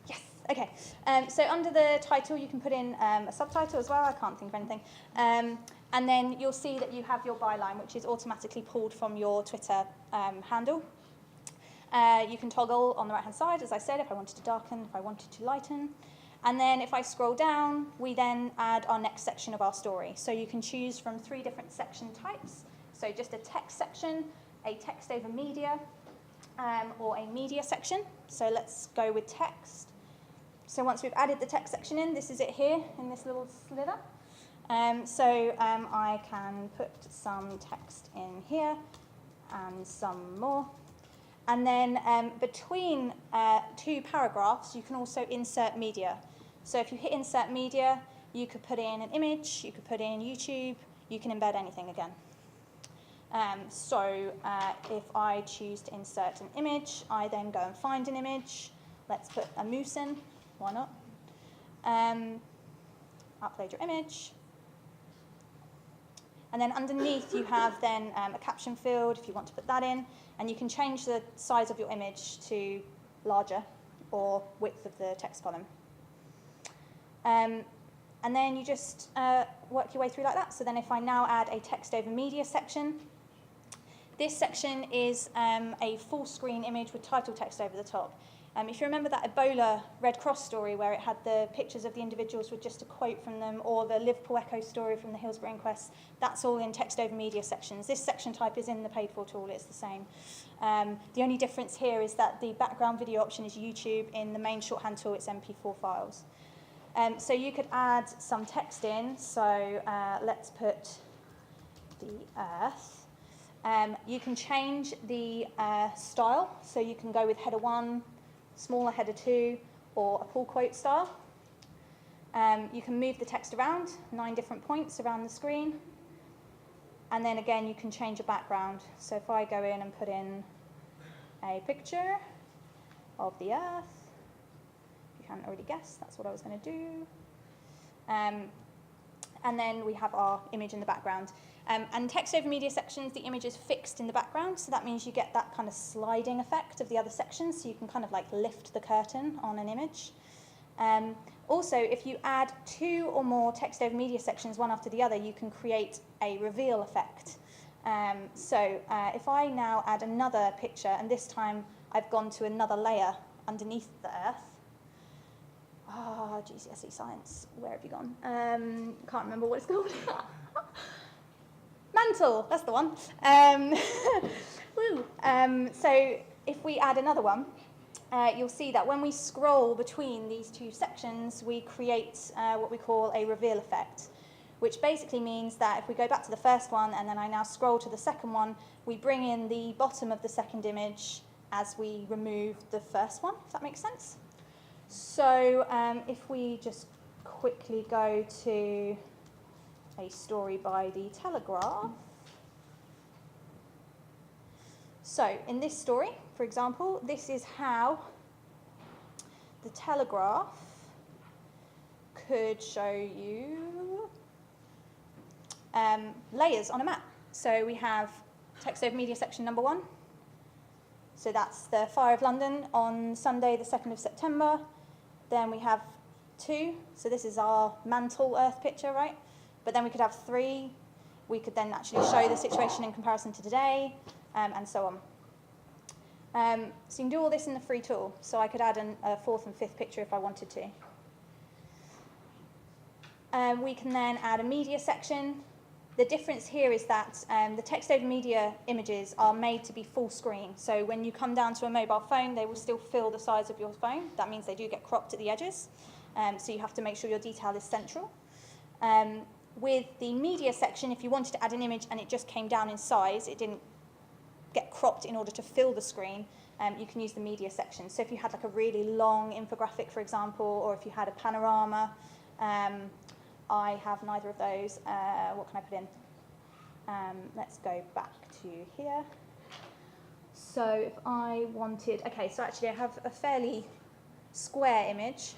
Yes, okay. So under the title, you can put in a subtitle as well. I can't think of anything. And then you'll see that you have your byline, which is automatically pulled from your Twitter handle. You can toggle on the right-hand side, as I said, if I wanted to darken, if I wanted to lighten. And then if I scroll down, we then add our next section of our story. So you can choose from 3 different section types. So just a text section, a text over media, or a media section. So let's go with text. So once we've added the text section in, this is it here in this little sliver. I can put some text in here and some more. And then between 2 paragraphs, you can also insert media. So if you hit insert media, you could put in an image, you could put in YouTube, you can embed anything again. If I choose to insert an image, I then go and find an image. Let's put a moose in, why not? Upload your image. And then underneath you have then a caption field if you want to put that in, and you can change the size of your image to larger or width of the text column. And then you just work your way through like that. So then if I now add a text over media section, This section is a full screen image with title text over the top. If you remember that Ebola Red Cross story where it had the pictures of the individuals with just a quote from them, or the Liverpool Echo story from the Hillsborough Inquest, that's all in text over media sections. This section type is in the paid for tool, it's the same. The only difference here is that the background video option is YouTube. In the main shorthand tool, it's MP4 files. So you could add some text in, so let's put the Earth. You can change the style, so you can go with header 1, smaller header 2, or a pull quote style. You can move the text around, 9 different points around the screen. And then again, you can change a background. So if I go in and put in a picture of the Earth, if you hadn't already guessed, that's what I was going to do. And then we have our image in the background. And text over media sections, the image is fixed in the background, so that means you get that kind of sliding effect of the other sections, so you can kind of like lift the curtain on an image. Also, if you add 2 or more text over media sections one after the other, you can create a reveal effect. If I now add another picture, and this time I've gone to another layer underneath the Earth. GCSE Science, where have you gone? Can't remember what it's called. Mantle, that's the one. Woo. So if we add another one, you'll see that when we scroll between these 2 sections, we create what we call a reveal effect, which basically means that if we go back to the first one and then I now scroll to the second one, we bring in the bottom of the second image as we remove the first one, if that makes sense. So if we just quickly go to a story by the Telegraph. So in this story, for example, this is how the Telegraph could show you layers on a map. So we have text over media section number 1. So that's the Fire of London on Sunday, the 2nd of September. Then we have 2. So this is our mantle Earth picture, right? But then we could have 3. We could then actually show the situation in comparison to today, and so on. So you can do all this in the free tool. So I could add a 4th and 5th picture if I wanted to. We can then add a media section. The difference here is that the text over media images are made to be full screen. So when you come down to a mobile phone, they will still fill the size of your phone. That means they do get cropped at the edges. So you have to make sure your detail is central. With the media section, if you wanted to add an image and it just came down in size, it didn't get cropped in order to fill the screen, you can use the media section. So if you had like a really long infographic, for example, or if you had a panorama, I have neither of those. What can I put in? Let's go back to here. So if I wanted, okay, so actually I have a fairly square image.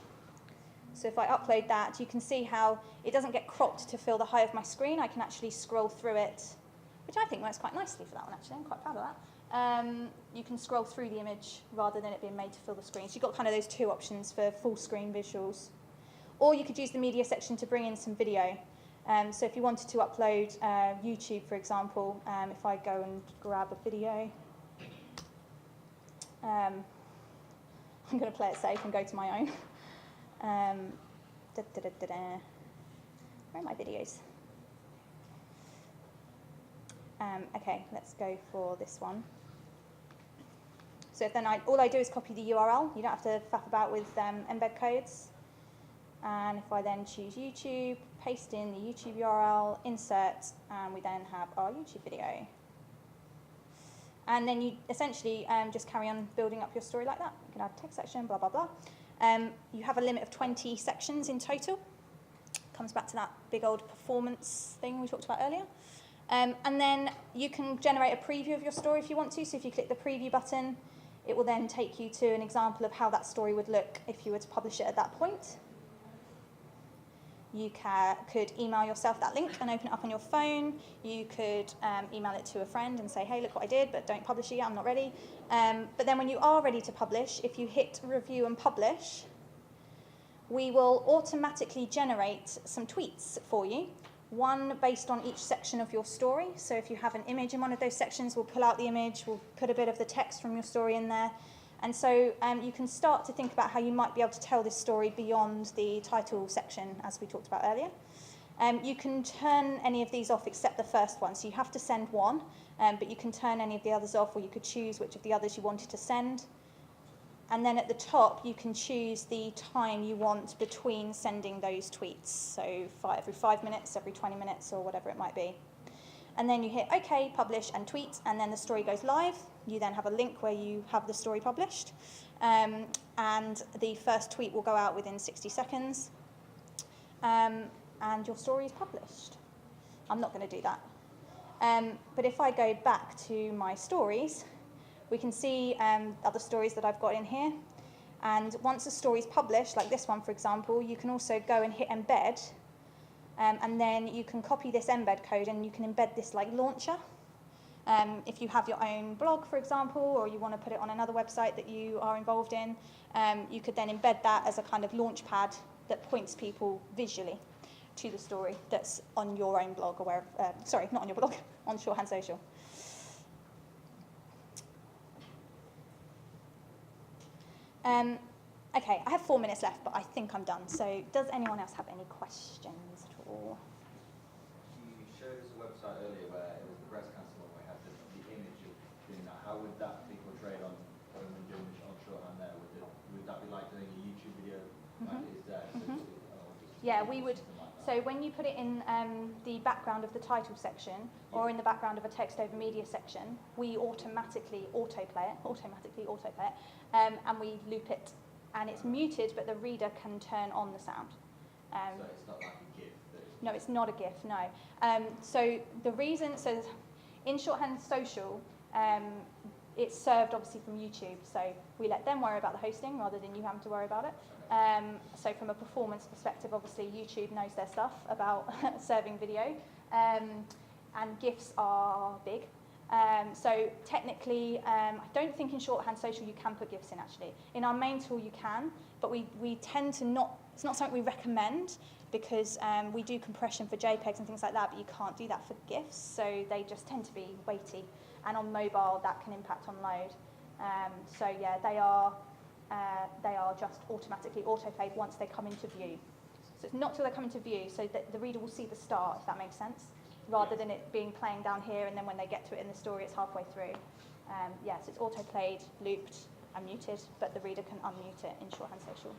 So if I upload that, you can see how it doesn't get cropped to fill the height of my screen. I can actually scroll through it, which I think works quite nicely for that one, actually. I'm quite proud of that. You can scroll through the image rather than it being made to fill the screen. So you've got kind of those 2 options for full screen visuals. Or you could use the media section to bring in some video. So if you wanted to upload YouTube, for example, if I go and grab a video, I'm going to play it safe and go to my own. Where are my videos? Okay, let's go for this one. So then all I do is copy the URL. You don't have to faff about with embed codes. And if I then choose YouTube, paste in the YouTube URL, insert, and we then have our YouTube video. And then you essentially just carry on building up your story like that. You can add text section, blah, blah, blah. You have a limit of 20 sections in total. Comes back to that big old performance thing we talked about earlier. And then you can generate a preview of your story if you want to. So if you click the preview button, it will then take you to an example of how that story would look if you were to publish it at that point. You could email yourself that link and open it up on your phone. You could email it to a friend and say, hey, look what I did, but don't publish it yet, I'm not ready. But then when you are ready to publish, if you hit review and publish, we will automatically generate some tweets for you One based on each section of your story. So if you have an image in one of those sections, we'll pull out the image, we'll put a bit of the text from your story in there. And so you can start to think about how you might be able to tell this story beyond the title section, as we talked about earlier. You can turn any of these off except the first one. So you have to send one, but you can turn any of the others off, or you could choose which of the others you wanted to send. And then at the top, you can choose the time you want between sending those tweets. So every 5 minutes, every 20 minutes, or whatever it might be. And then you hit OK, publish, and tweet, and then the story goes live. You then have a link where you have the story published. And the first tweet will go out within 60 seconds. And your story is published. I'm not going to do that. But if I go back to my stories, we can see other stories that I've got in here. And once a story is published, like this one, for example, you can also go and hit embed. And then you can copy this embed code and you can embed this like launcher. If you have your own blog, for example, or you want to put it on another website that you are involved in, you could then embed that as a kind of launch pad that points people visually to the story that's on your own blog, or where, sorry, not on your blog, on Shorthand Social. Okay, I have 4 minutes left, but I think I'm done. So does anyone else have any questions at all? You showed us a website earlier where it was the breast cancer one, where you had the image of doing that. How would that be portrayed on when we're doing on Shorthand there? Would that be like doing a YouTube video like it is there? So Yeah, we would. So when you put it in the background of the title section, or in the background of a text over media section, we automatically autoplay it, and we loop it. And it's muted, but the reader can turn on the sound. so it's not like a GIF? No, it's not a GIF, no. So the reason, so in Shorthand Social, it's served obviously from YouTube, so we let them worry about the hosting rather than you having to worry about it. So from a performance perspective, obviously YouTube knows their stuff about serving video, and GIFs are big. So technically, I don't think in Shorthand Social you can put GIFs in actually. In our main tool you can, but we tend to not, it's not something we recommend because we do compression for JPEGs and things like that, but you can't do that for GIFs, so they just tend to be weighty. And on mobile, that can impact on load. So yeah, they are just automatically autoplayed once they come into view. So it's not till they come into view, so that the reader will see the start, if that makes sense, rather than it being playing down here and then when they get to it in the story, it's halfway through. Yes, it's autoplayed, looped, and muted, but the reader can unmute it in Shorthand Social.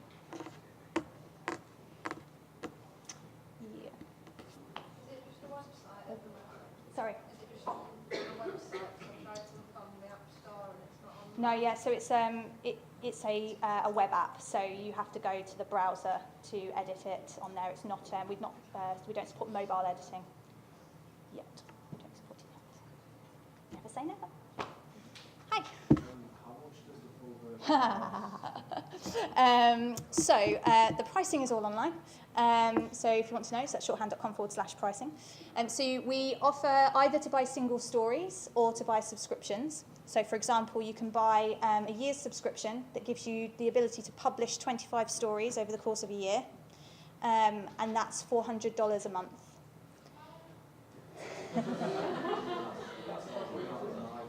Yeah. Is it just a website at the moment? Sorry. Is it just a website? So I tried to look on the App Store and it's not on. No, yeah, so it's a web app, so you have to go to the browser to edit it on there. It's not, we don't support mobile editing yet. We don't support it yet. Never say never. Hi. How much does the full version? So the pricing is all online. So if you want to know, it's at shorthand.com/pricing. So we offer either to buy single stories or to buy subscriptions. So for example, you can buy a year's subscription that gives you the ability to publish 25 stories over the course of a year. And that's $400 a month.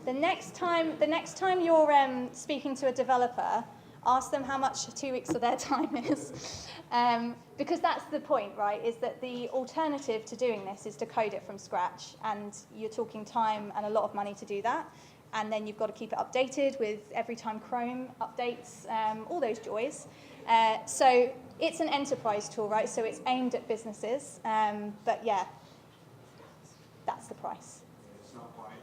The next time you're speaking to a developer, ask them how much 2 weeks of their time is. Because that's the point, right, is that the alternative to doing this is to code it from scratch, and you're talking time and a lot of money to do that. And then you've got to keep it updated with every time Chrome updates, all those joys. So it's an enterprise tool, right, so it's aimed at businesses. But yeah, that's the price. It's not quite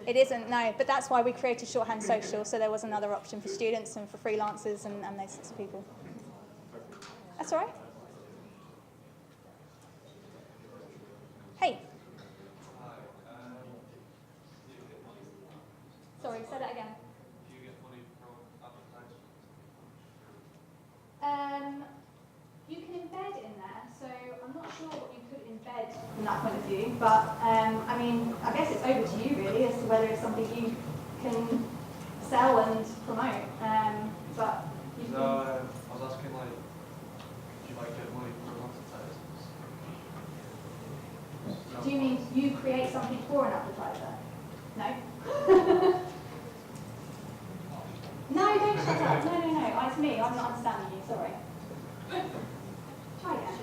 It isn't, no, but that's why we created Shorthand Social, so there was another option for students and for freelancers and those sorts of people. That's all right. Hey. Sorry, say that again. Do you get money from advertising? You can embed in there, so I'm not sure what you could embed from that point of view, but I mean, I guess it's over to you really as to whether it's something you can sell and promote. But you No, can... I was asking, like, do you like get money from advertisers? create something for an advertiser? No? No, don't shut up. No, it's me. I'm not understanding you, sorry. Try again.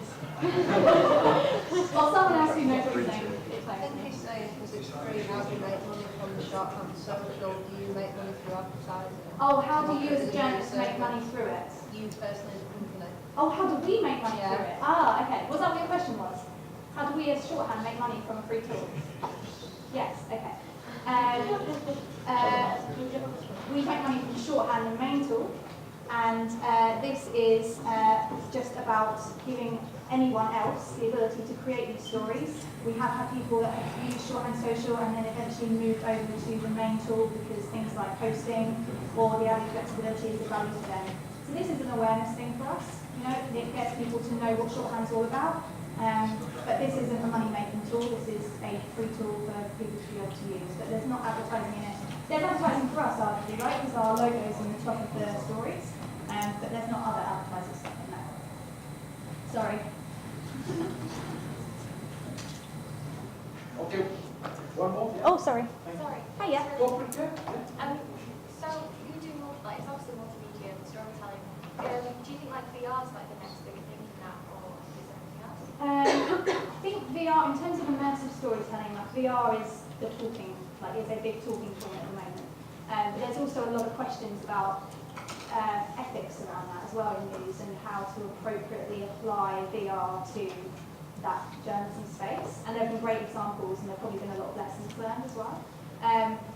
Well, someone else who knows what you're saying, I explain think to me. he's saying because it's free, how do you make money from the shorthand social? Do you make money through advertising? Oh, how do you as a journalist make money through it? You personally as a company. Oh, how do we make money Yeah. through it? Ah, okay. Was that what your question was? How do we as shorthand make money from a free tool? Yes, okay. We make money from shorthand and main tool, and this is just about giving anyone else the ability to create these stories. We have had people that have used shorthand social and then eventually moved over to the main tool because things like hosting or the added flexibility is a value to them. So this is an awareness thing for us. You know, it gets people to know what shorthand's all about. But this isn't a money-making tool. This is a free tool for people to be able to use. But there's not advertising in it. There's advertising for us, arguably, right? Because our logo is in the top of the stories. But there's not other advertising stuff in there. Sorry. Okay, one more. Oh, sorry. Sorry. Hiya. Go for it, yeah. So you do like it's obviously multimedia and storytelling. Do you think like VR is like the next big thing in that, or is there anything else? I think VR, in terms of immersive storytelling, like VR is the talking, like is a big talking tool at the moment. But there's also a lot of questions about ethics around that as well in news and how to appropriately apply VR to that journalism space. And there have been great examples, and there have probably been a lot of lessons learned as well.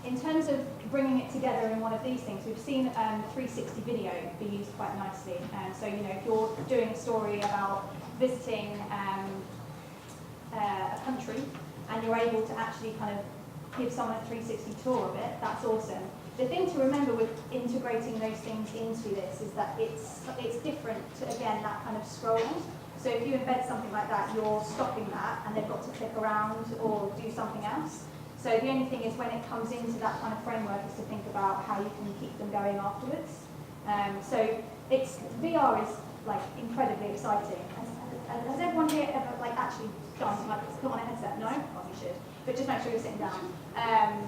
In terms of bringing it together in one of these things, we've seen 360 video be used quite nicely. So, you know, if you're doing a story about visiting a country and you're able to actually kind of give someone a 360 tour of it, that's awesome. The thing to remember with integrating those things into this is that it's different to, again, that kind of scrolling. So if you embed something like that, you're stopping that and they've got to click around or do something else. So the only thing is when it comes into that kind of framework is to think about how you can keep them going afterwards. So VR is like incredibly exciting. Has everyone here ever like actually done like put on a headset? No? Well, you should. But just make sure you're sitting down. And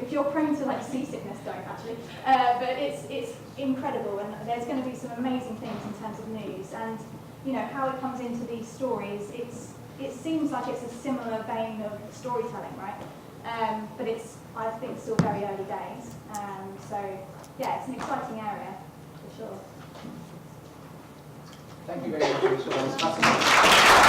if you're prone to like seasickness, don't actually. But it's incredible, and there's going to be some amazing things in terms of news and you know how it comes into these stories. It seems like it's a similar vein of storytelling, right? But it's I think still very early days. So yeah, it's an exciting area for sure. Thank you very much. That was fascinating.